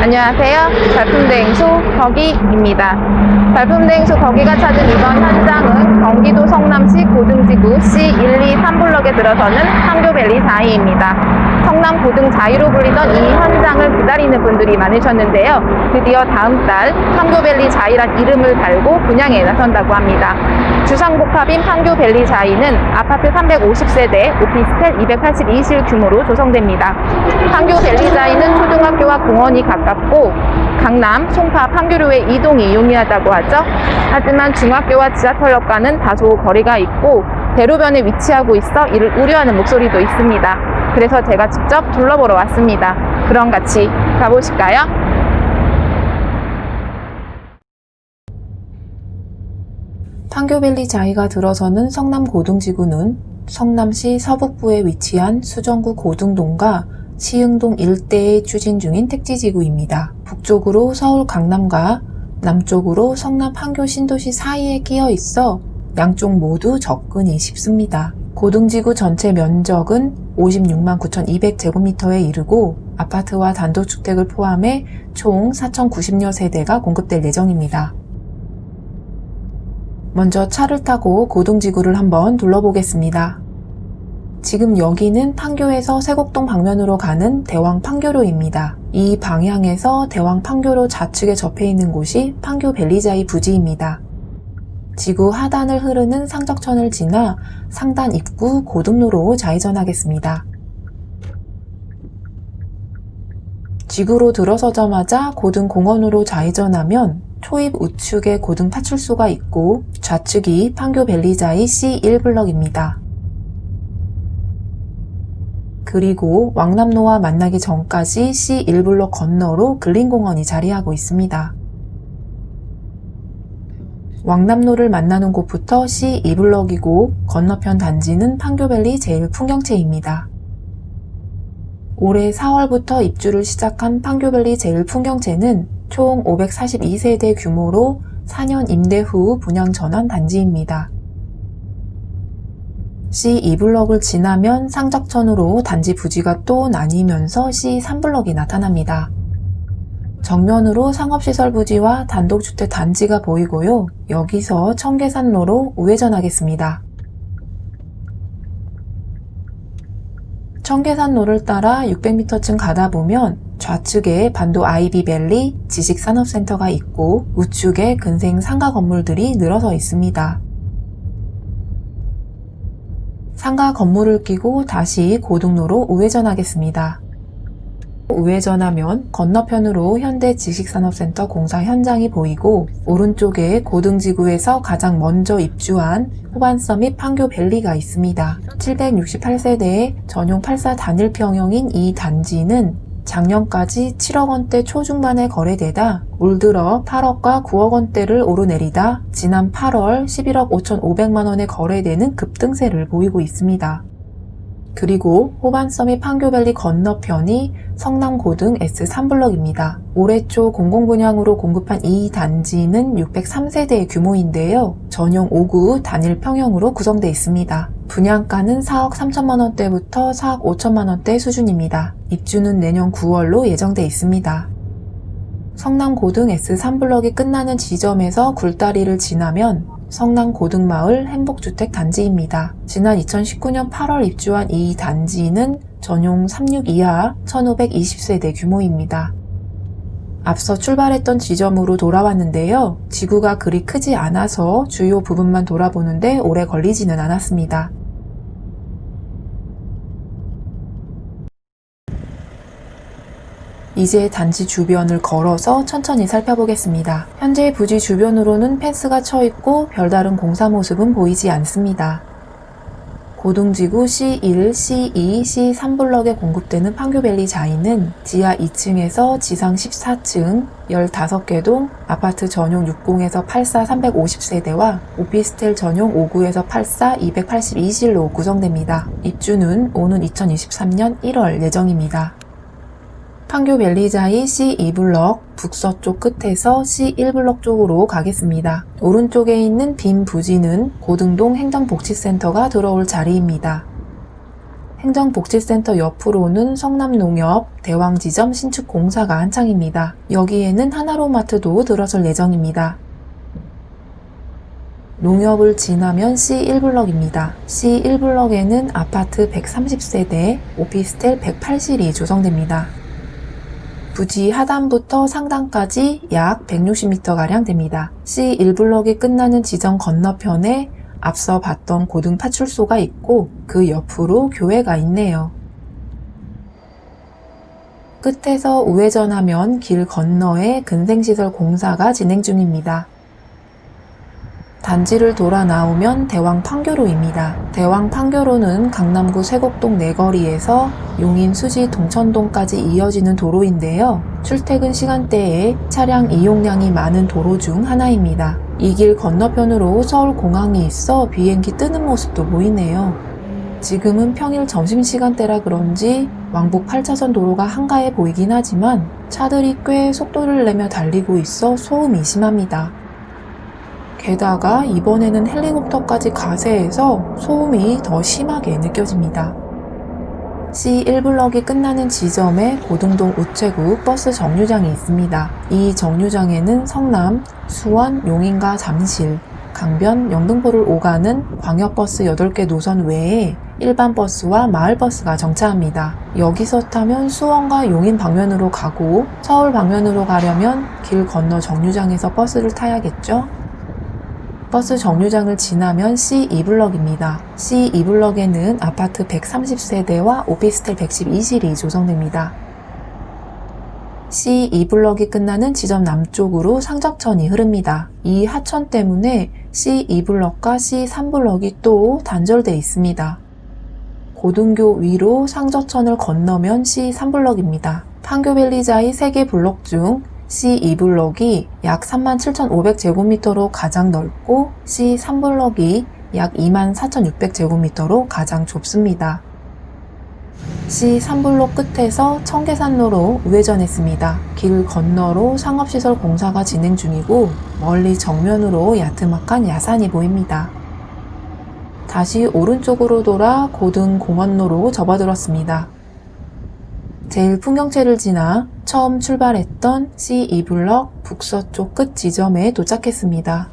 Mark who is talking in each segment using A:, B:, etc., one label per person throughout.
A: 안녕하세요. 발품대행소 거기입니다. 발품대행소 거기가 찾은 이번 현장은 경기도 성남시 고등지구 C123블럭에 들어서는 판교밸리 자이입니다. 성남 고등자이로 불리던 이 현장을 기다리는 분들이 많으셨는데요. 드디어 다음 달 판교밸리 자이란 이름을 달고 분양에 나선다고 합니다. 주상복합인 판교밸리 자이는 아파트 350세대, 오피스텔 282실 규모로 조성됩니다. 판교밸리 자이는 초등학교와 공원이 가깝고 강남, 송파, 판교로의 이동이 용이하다고 하죠. 하지만 중학교와 지하철역과는 다소 거리가 있고 대로변에 위치하고 있어 이를 우려하는 목소리도 있습니다. 그래서 제가 직접 둘러보러 왔습니다. 그럼 같이 가보실까요?
B: 판교밸리 자이가 들어서는 성남 고등지구는 성남시 서북부에 위치한 수정구 고등동과 시흥동 일대에 추진 중인 택지지구입니다. 북쪽으로 서울 강남과 남쪽으로 성남 판교 신도시 사이에 끼어 있어 양쪽 모두 접근이 쉽습니다. 고등지구 전체 면적은 56만 9,200제곱미터에 이르고 아파트와 단독주택을 포함해 총 4,090여 세대가 공급될 예정입니다. 먼저 차를 타고 고등지구를 한번 둘러보겠습니다. 지금 여기는 판교에서 세곡동 방면으로 가는 대왕 판교로입니다. 이 방향에서 대왕 판교로 좌측에 접해 있는 곳이 판교밸리자이 부지입니다. 지구 하단을 흐르는 상적천을 지나 상단 입구 고등로로 좌회전하겠습니다. 지구로 들어서자마자 고등공원으로 좌회전하면 초입 우측에 고등 파출소가 있고 좌측이 판교밸리자이 C1블럭입니다. 그리고 왕남로와 만나기 전까지 C1블럭 건너로 근린공원이 자리하고 있습니다. 왕남로를 만나는 곳부터 C2블럭이고 건너편 단지는 판교밸리 제일풍경채입니다. 올해 4월부터 입주를 시작한 판교밸리 제일풍경채는 총 542세대 규모로 4년 임대 후 분양 전환 단지입니다. C2블럭을 지나면 상적천으로 단지 부지가 또 나뉘면서 C3블럭이 나타납니다. 정면으로 상업시설 부지와 단독주택 단지가 보이고요. 여기서 청계산로로 우회전하겠습니다. 청계산로를 따라 600m쯤 가다 보면 좌측에 반도 아이비밸리 지식산업센터가 있고 우측에 근생 상가 건물들이 늘어서 있습니다. 상가 건물을 끼고 다시 고등로로 우회전하겠습니다. 우회전하면 건너편으로 현대 지식산업센터 공사 현장이 보이고 오른쪽에 고등지구에서 가장 먼저 입주한 호반서밋 판교밸리가 있습니다. 768세대의 전용 84 단일평형인 이 단지는 작년까지 7억원대 초중반에 거래되다 올 들어 8억과 9억원대를 오르내리다 지난 8월 11억 5,500만원에 거래되는 급등세를 보이고 있습니다. 그리고 호반서밋 판교밸리 건너편이 성남고등 S3블럭입니다. 올해 초 공공분양으로 공급한 이 단지는 603세대의 규모인데요. 전용 5구 단일 평형으로 구성되어 있습니다. 분양가는 4억 3천만원대부터 4억 5천만원대 수준입니다. 입주는 내년 9월로 예정돼 있습니다. 성남고등 S3블럭이 끝나는 지점에서 굴다리를 지나면 성남고등마을 행복주택 단지입니다. 지난 2019년 8월 입주한 이 단지는 전용 36 이하 1520세대 규모입니다. 앞서 출발했던 지점으로 돌아왔는데요. 지구가 그리 크지 않아서 주요 부분만 돌아보는데 오래 걸리지는 않았습니다. 이제 단지 주변을 걸어서 천천히 살펴보겠습니다. 현재 부지 주변으로는 펜스가 쳐있고 별다른 공사 모습은 보이지 않습니다. 고등지구 C1, C2, C3블럭에 공급되는 판교밸리 자이는 지하 2층에서 지상 14층 15개 동, 아파트 전용 60에서 84 350세대와 오피스텔 전용 59에서 84 282실로 구성됩니다. 입주는 오는 2023년 1월 예정입니다. 판교밸리자이 C2블럭 북서쪽 끝에서 C1블럭 쪽으로 가겠습니다. 오른쪽에 있는 빈 부지는 고등동 행정복지센터가 들어올 자리입니다. 행정복지센터 옆으로는 성남농협, 대왕지점 신축 공사가 한창입니다. 여기에는 하나로마트도 들어설 예정입니다. 농협을 지나면 C1블럭입니다. C1블럭에는 아파트 130세대, 오피스텔 108실이 조성됩니다. 부지 하단부터 상단까지 약 160m가량 됩니다. C1블럭이 끝나는 지점 건너편에 앞서 봤던 고등 파출소가 있고 그 옆으로 교회가 있네요. 끝에서 우회전하면 길 건너에 근생시설 공사가 진행 중입니다. 단지를 돌아 나오면 대왕 판교로입니다. 대왕 판교로는 강남구 쇠곡동 내거리에서 용인 수지 동천동까지 이어지는 도로인데요. 출퇴근 시간대에 차량 이용량이 많은 도로 중 하나입니다. 이 길 건너편으로 서울공항이 있어 비행기 뜨는 모습도 보이네요. 지금은 평일 점심시간대라 그런지 왕복 8차선 도로가 한가해 보이긴 하지만 차들이 꽤 속도를 내며 달리고 있어 소음이 심합니다. 게다가 이번에는 헬리콥터까지 가세해서 소음이 더 심하게 느껴집니다. C1블럭이 끝나는 지점에 고등동 우체국 버스 정류장이 있습니다. 이 정류장에는 성남, 수원, 용인과 잠실, 강변, 영등포를 오가는 광역버스 8개 노선 외에 일반 버스와 마을버스가 정차합니다. 여기서 타면 수원과 용인 방면으로 가고 서울 방면으로 가려면 길 건너 정류장에서 버스를 타야겠죠? 버스 정류장을 지나면 C2블럭입니다. C2블럭에는 아파트 130세대와 오피스텔 112실이 조성됩니다. C2블럭이 끝나는 지점 남쪽으로 상적천이 흐릅니다. 이 하천 때문에 C2블럭과 C3블럭이 또 단절돼 있습니다. 고등교 위로 상적천을 건너면 C3블럭입니다. 판교벨리자이 3개 블럭 중 C2블럭이 약 37,500제곱미터로 가장 넓고 C3블럭이 약 24,600제곱미터로 가장 좁습니다. C3블럭 끝에서 청계산로로 우회전했습니다. 길 건너로 상업시설 공사가 진행 중이고 멀리 정면으로 야트막한 야산이 보입니다. 다시 오른쪽으로 돌아 고등공원로로 접어들었습니다. 제일풍경채를 지나 처음 출발했던 C2블럭 북서쪽 끝 지점에 도착했습니다.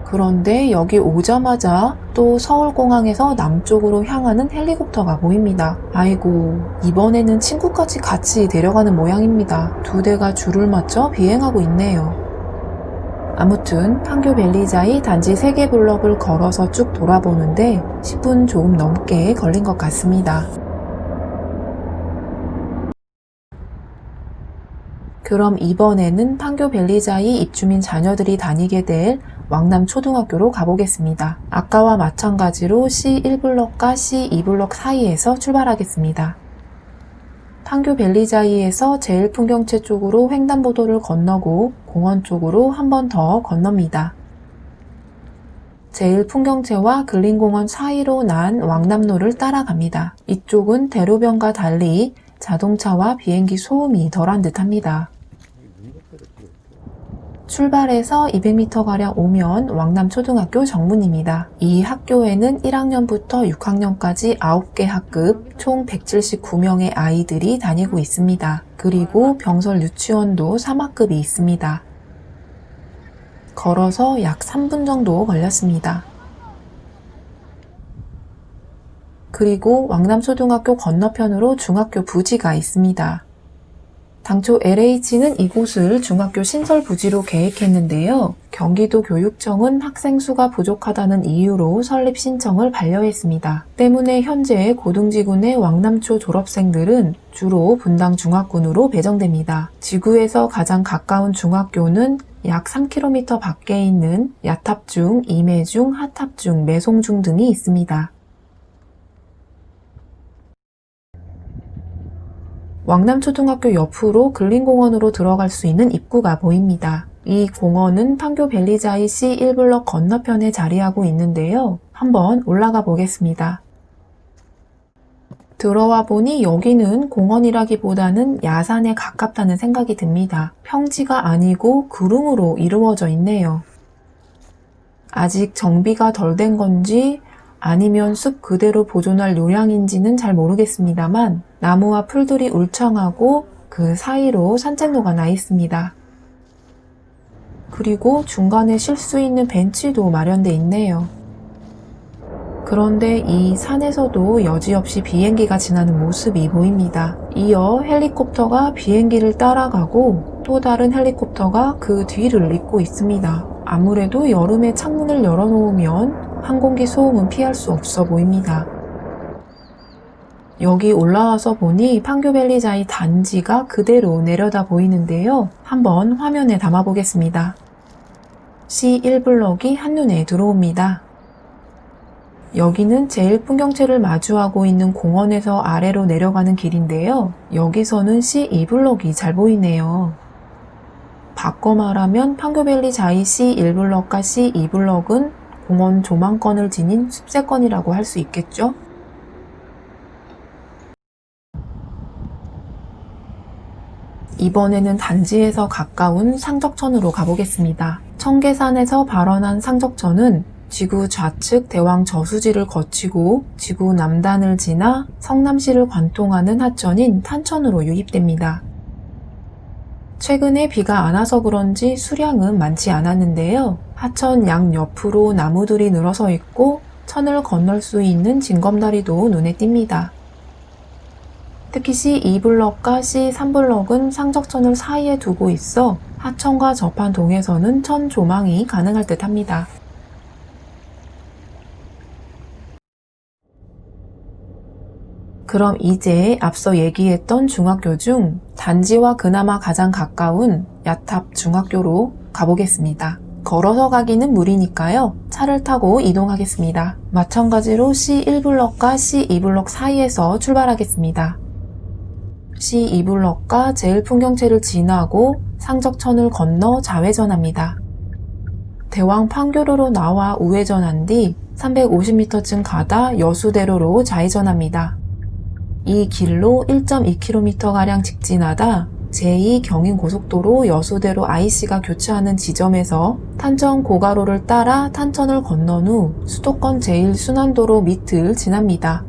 B: 그런데 여기 오자마자 또 서울공항에서 남쪽으로 향하는 헬리콥터가 보입니다. 아이고, 이번에는 친구까지 같이 데려가는 모양입니다. 2대가 줄을 맞춰 비행하고 있네요. 아무튼 판교벨리자이 단지 3개 블럭을 걸어서 쭉 돌아보는데 10분 조금 넘게 걸린 것 같습니다. 그럼 이번에는 판교벨리자이 입주민 자녀들이 다니게 될 왕남초등학교로 가보겠습니다. 아까와 마찬가지로 C1블럭과 C2블럭 사이에서 출발하겠습니다. 판교벨리자이에서 제일풍경채 쪽으로 횡단보도를 건너고 공원 쪽으로 한 번 더 건넙니다. 제일풍경채와 근린공원 사이로 난 왕남로를 따라갑니다. 이쪽은 대로변과 달리 자동차와 비행기 소음이 덜한 듯합니다. 출발해서 200m가량 오면 왕남초등학교 정문입니다. 이 학교에는 1학년부터 6학년까지 9개 학급 총 179명의 아이들이 다니고 있습니다. 그리고 병설 유치원도 3학급이 있습니다. 걸어서 약 3분 정도 걸렸습니다. 그리고 왕남초등학교 건너편으로 중학교 부지가 있습니다. 당초 LH는 이곳을 중학교 신설 부지로 계획했는데요. 경기도 교육청은 학생 수가 부족하다는 이유로 설립 신청을 반려했습니다. 때문에 현재 고등지구 내 왕남초 졸업생들은 주로 분당 중학군으로 배정됩니다. 지구에서 가장 가까운 중학교는 약 3km 밖에 있는 야탑중, 임해중, 하탑중, 매송중 등이 있습니다. 왕남초등학교 옆으로 근린공원으로 들어갈 수 있는 입구가 보입니다. 이 공원은 판교벨리자이 C1블럭 건너편에 자리하고 있는데요. 한번 올라가 보겠습니다. 들어와 보니 여기는 공원이라기보다는 야산에 가깝다는 생각이 듭니다. 평지가 아니고 구릉으로 이루어져 있네요. 아직 정비가 덜 된 건지 아니면 숲 그대로 보존할 요량인지는 잘 모르겠습니다만 나무와 풀들이 울창하고 그 사이로 산책로가 나 있습니다. 그리고 중간에 쉴 수 있는 벤치도 마련돼 있네요. 그런데 이 산에서도 여지없이 비행기가 지나는 모습이 보입니다. 이어 헬리콥터가 비행기를 따라가고 또 다른 헬리콥터가 그 뒤를 잇고 있습니다. 아무래도 여름에 창문을 열어놓으면 항공기 소음은 피할 수 없어 보입니다. 여기 올라와서 보니 판교밸리자이 단지가 그대로 내려다 보이는데요. 한번 화면에 담아 보겠습니다. C1블럭이 한눈에 들어옵니다. 여기는 제1풍경채를 마주하고 있는 공원에서 아래로 내려가는 길인데요. 여기서는 C2블럭이 잘 보이네요. 바꿔 말하면 판교밸리자이 C1블럭과 C2블럭은 공원 조망권을 지닌 숲세권이라고 할 수 있겠죠? 이번에는 단지에서 가까운 상적천으로 가보겠습니다. 청계산에서 발원한 상적천은 지구 좌측 대왕 저수지를 거치고 지구 남단을 지나 성남시를 관통하는 하천인 탄천으로 유입됩니다. 최근에 비가 안 와서 그런지 수량은 많지 않았는데요. 하천 양옆으로 나무들이 늘어서 있고 천을 건널 수 있는 징검다리도 눈에 띕니다. 특히 C2블럭과 C3블럭은 상적천을 사이에 두고 있어 하천과 접한 동에서는 천 조망이 가능할 듯 합니다. 그럼 이제 앞서 얘기했던 중학교 중 단지와 그나마 가장 가까운 야탑 중학교로 가보겠습니다. 걸어서 가기는 무리니까요. 차를 타고 이동하겠습니다. 마찬가지로 C1블럭과 C2블럭 사이에서 출발하겠습니다. C2블럭과 제1풍경채를 지나고 상적천을 건너 좌회전합니다. 대왕 판교로로 나와 우회전한 뒤 350m쯤 가다 여수대로로 좌회전합니다. 이 길로 1.2km가량 직진하다 제2경인고속도로 여수대로 IC가 교차하는 지점에서 탄천 고가로를 따라 탄천을 건넌 후 수도권 제1순환도로 밑을 지납니다.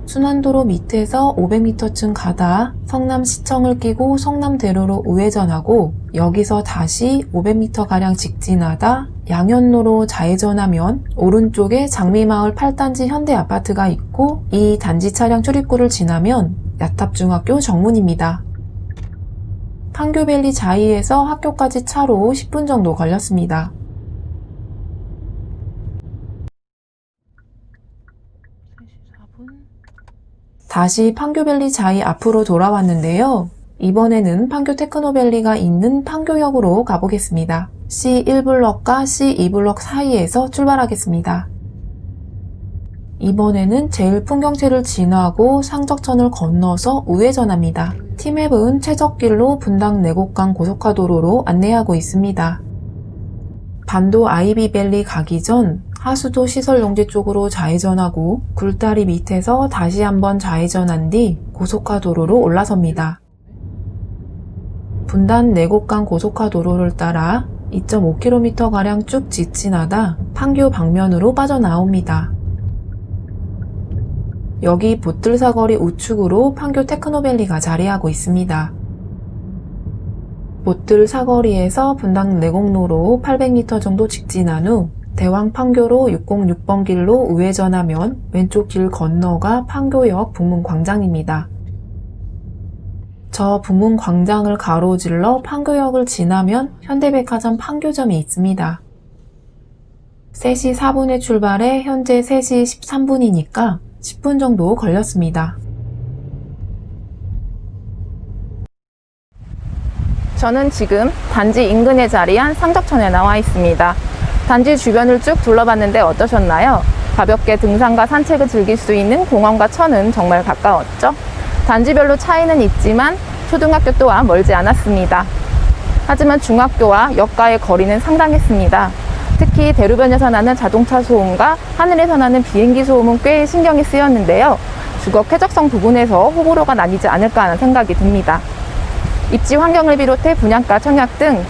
B: 순환도로 밑에서 500m쯤 가다 성남시청을 끼고 성남대로로 우회전하고 여기서 다시 500m가량 직진하다 양현로로 좌회전하면 오른쪽에 장미마을 8단지 현대아파트가 있고 이 단지 차량 출입구를 지나면 야탑중학교 정문입니다. 판교밸리자이에서 학교까지 차로 10분 정도 걸렸습니다. 다시 판교밸리자이 앞으로 돌아왔는데요. 이번에는 판교 테크노밸리가 있는 판교역으로 가보겠습니다. C1블럭과 C2블럭 사이에서 출발하겠습니다. 이번에는 제1풍경채를 지나고 상적천을 건너서 우회전합니다. 티맵은 최적길로 분당 내곡간 고속화도로로 안내하고 있습니다. 반도 아이비밸리 가기 전 하수도 시설용지 쪽으로 좌회전하고 굴다리 밑에서 다시 한번 좌회전한 뒤 고속화도로로 올라섭니다. 분당 내곡간 고속화도로를 따라 2.5km가량 쭉 직진하다 판교 방면으로 빠져나옵니다. 여기 보뜰사거리 우측으로 판교 테크노밸리가 자리하고 있습니다. 보뜰사거리에서 분당 내곡로로 800m 정도 직진한 후 대왕 판교로 606번 길로 우회전하면 왼쪽 길 건너가 판교역 북문광장입니다. 저 북문광장을 가로질러 판교역을 지나면 현대백화점 판교점이 있습니다. 3시 4분에 출발해 현재 3시 13분이니까 10분 정도 걸렸습니다.
A: 저는 지금 단지 인근에 자리한 상적천에 나와 있습니다. 단지 주변을 쭉 둘러봤는데 어떠셨나요? 가볍게 등산과 산책을 즐길 수 있는 공원과 천은 정말 가까웠죠? 단지별로 차이는 있지만 초등학교 또한 멀지 않았습니다. 하지만 중학교와 역과의 거리는 상당했습니다. 특히 대로변에서 나는 자동차 소음과 하늘에서 나는 비행기 소음은 꽤 신경이 쓰였는데요. 주거 쾌적성 부분에서 호불호가 나뉘지 않을까 하는 생각이 듭니다. 입지 환경을 비롯해 분양가, 청약 등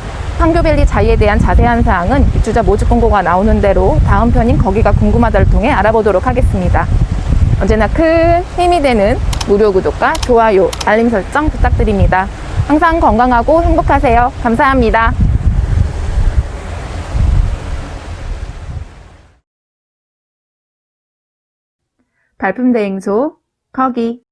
A: 황교밸리 자이에 대한 자세한 사항은 입주자 모집 공고가 나오는 대로 다음 편인 거기가 궁금하다를 통해 알아보도록 하겠습니다. 언제나 큰 힘이 되는 무료 구독과 좋아요, 알림 설정 부탁드립니다. 항상 건강하고 행복하세요. 감사합니다. 발품대행소 거기